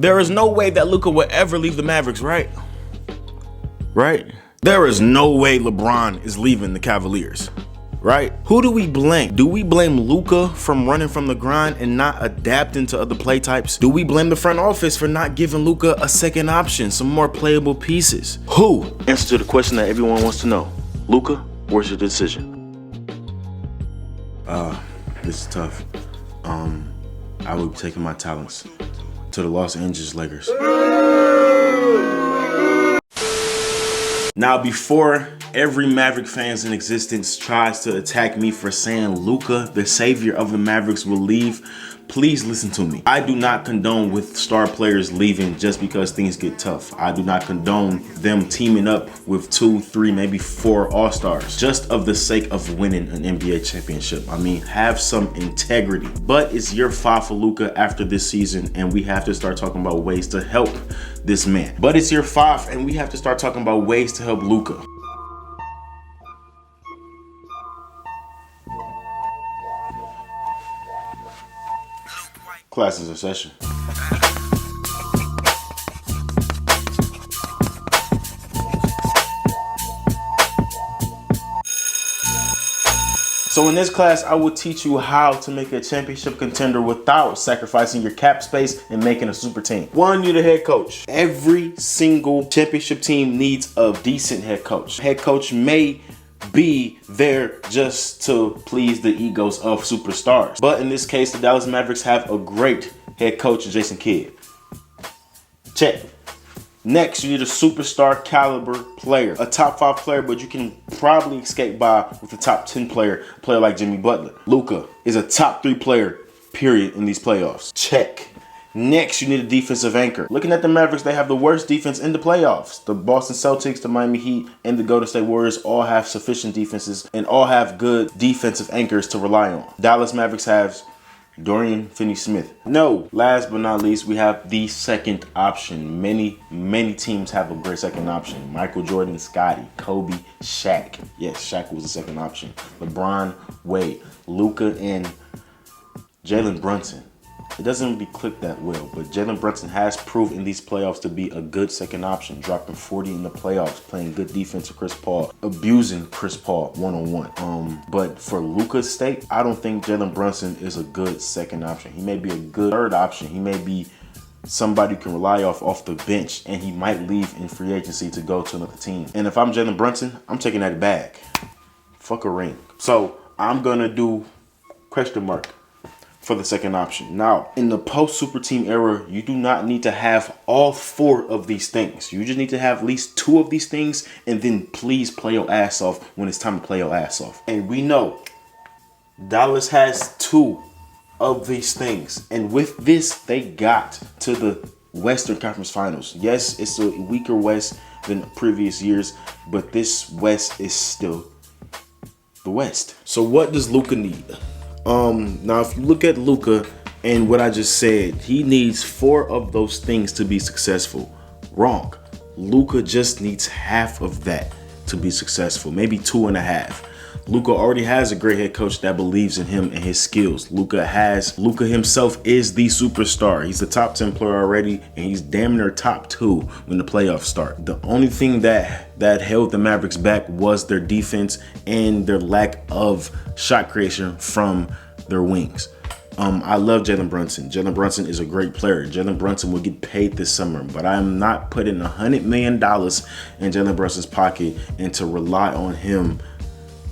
There is no way that Luka would ever leave the Mavericks, right? Right? There is no way LeBron is leaving the Cavaliers, right? Who do we blame? Do we blame Luka from running from the grind and not adapting to other play types? Do we blame the front office for not giving Luka a second option, some more playable pieces? Who? Answer to the question that everyone wants to know. Luka, where's your decision? This is tough. I would be taking my talents to the Los Angeles Lakers. Now, before every Maverick fans in existence tries to attack me for saying Luka, the savior of the Mavericks, will leave, please listen to me. I do not condone with star players leaving just because things get tough. I do not condone them teaming up with 2, 3, maybe 4 all-stars just of the sake of winning an NBA championship. I mean, have some integrity. But it's year 5 for Luka after this season, and we have to start talking about ways to help this man. But it's year 5, and we have to start talking about ways to help Luka. Class is in session. So in this class, I will teach you how to make a championship contender without sacrificing your cap space and making a super team. 1, you're the head coach. Every single championship team needs a decent head coach. Head coach may be there just to please the egos of superstars. But in this case, the Dallas Mavericks have a great head coach, Jason Kidd. Check. Next, you need a superstar caliber player, a top 5 player, but you can probably escape by with a top 10 player, a player like Jimmy Butler. Luka is a top 3 player, period, in these playoffs. Check. Next, you need a defensive anchor. Looking at the Mavericks, they have the worst defense in the playoffs. The Boston Celtics, the Miami Heat, and the Golden State Warriors all have sufficient defenses and all have good defensive anchors to rely on. Dallas Mavericks have Dorian Finney-Smith. No, last but not least, we have the second option. Many teams have a great second option. Michael Jordan, Scottie, Kobe, Shaq. Yes, Shaq was the second option. LeBron, Wade, Luka, and Jalen Brunson. It doesn't really click that well, but Jalen Brunson has proved in these playoffs to be a good second option, dropping 40 in the playoffs, playing good defense to Chris Paul, abusing Chris Paul one-on-one. But for Luka's sake, I don't think Jalen Brunson is a good second option. He may be a good third option. He may be somebody you can rely off the bench, and he might leave in free agency to go to another team. And if I'm Jalen Brunson, I'm taking that bag. Fuck a ring. So I'm gonna do question mark for the second option. Now, in the post-super team era, you do not need to have all 4 of these things. You just need to have at least 2 of these things, and then please play your ass off when it's time to play your ass off. And we know Dallas has 2 of these things. And with this, they got to the Western Conference Finals. Yes, it's a weaker West than previous years, but this West is still the West. So what does Luka need? Now if you look at Luka and what I just said, he needs 4 of those things to be successful. Wrong. Luka just needs half of that to be successful, maybe 2.5. Luka already has a great head coach that believes in him and his skills. Luka himself is the superstar. He's the top 10 player already, and he's damn near top 2 when the playoffs start. The only thing that held the Mavericks back was their defense and their lack of shot creation from their wings. I love Jalen Brunson. Jalen Brunson is a great player. Jalen Brunson will get paid this summer, but I am not putting $100 million in Jalen Brunson's pocket and to rely on him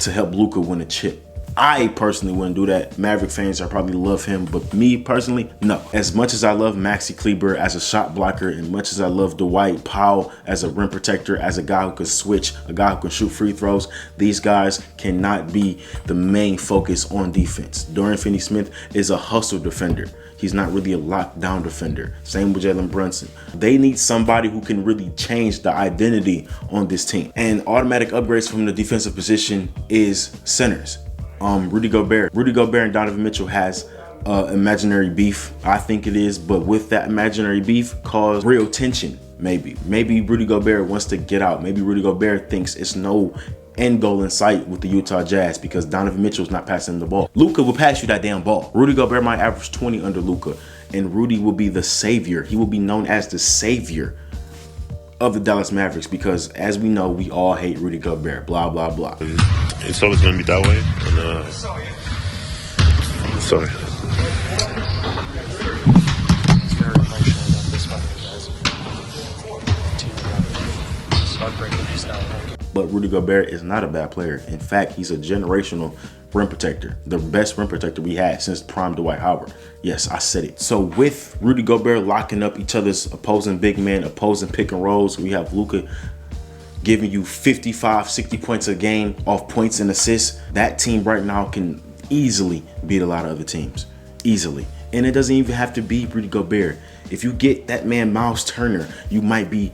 to help Luka win a chip. I personally wouldn't do that. Maverick fans, I probably love him, but me personally, no. As much as I love Maxi Kleber as a shot blocker, and much as I love Dwight Powell as a rim protector, as a guy who can switch, a guy who can shoot free throws, these guys cannot be the main focus on defense. Dorian Finney-Smith is a hustle defender. He's not really a lockdown defender. Same with Jalen Brunson. They need somebody who can really change the identity on this team. And automatic upgrades from the defensive position is centers. Rudy Gobert and Donovan Mitchell has imaginary beef. I think it is, but with that imaginary beef cause real tension. Maybe Rudy Gobert wants to get out. Maybe Rudy Gobert thinks it's no end goal in sight with the Utah Jazz because Donovan Mitchell's not passing the ball. Luka will pass you that damn ball. Rudy Gobert might average 20 under Luka. and Rudy will be the savior. He will be known as the savior of the Dallas Mavericks, because as we know, we all hate Rudy Gobert, blah, blah, blah. It's always going to be that way. And, sorry. It's very emotional about this one, guys. Heartbreaking this now. But Rudy Gobert is not a bad player. In fact, he's a generational rim protector, the best rim protector we had since prime Dwight Howard. Yes, I said it. So with Rudy Gobert locking up each other's opposing big men, opposing pick and rolls, we have Luka giving you 55, 60 points a game off points and assists. That team right now can easily beat a lot of other teams. Easily. And it doesn't even have to be Rudy Gobert. If you get that man Myles Turner, you might be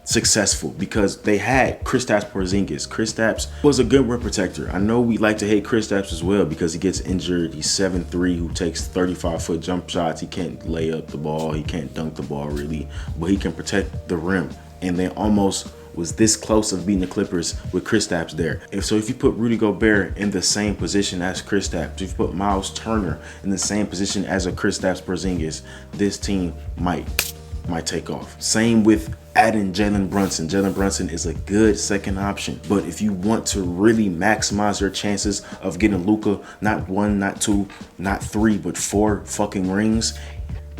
successful, because they had Kristaps Porzingis. Kristaps was a good rim protector. I know we like to hate Kristaps as well because he gets injured. He's 7'3", who takes 35-foot jump shots. He can't lay up the ball. He can't dunk the ball really, but he can protect the rim. And they almost was this close of beating the Clippers with Kristaps there. If you put Rudy Gobert in the same position as Kristaps, if you put Myles Turner in the same position as a Kristaps Porzingis, this team might take off. Same with adding Jalen Brunson. Jalen Brunson is a good second option. But if you want to really maximize your chances of getting Luka, not 1, not 2, not 3, but 4 fucking rings,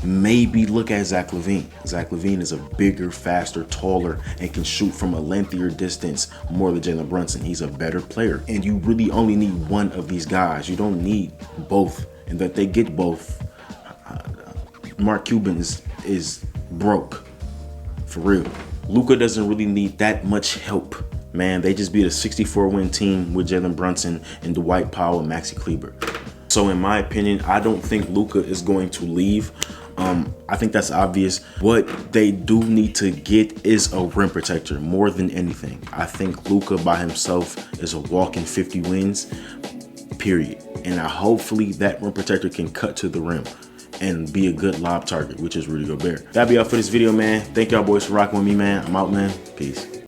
maybe look at Zach LaVine. Zach LaVine is a bigger, faster, taller, and can shoot from a lengthier distance more than Jalen Brunson. He's a better player. And you really only need one of these guys. You don't need both. And that they get both. Mark Cuban is broke. For real. Luka doesn't really need that much help, man. They just beat a 64-win team with Jalen Brunson and Dwight Powell and Maxi Kleber. So in my opinion, I don't think Luka is going to leave. I think that's obvious. What they do need to get is a rim protector more than anything. I think Luka by himself is a walking 50 wins, period. And hopefully that rim protector can cut to the rim and be a good lob target, which is Rudy Gobert. That'll be all for this video, man. Thank y'all boys for rocking with me, man. I'm out, man. Peace.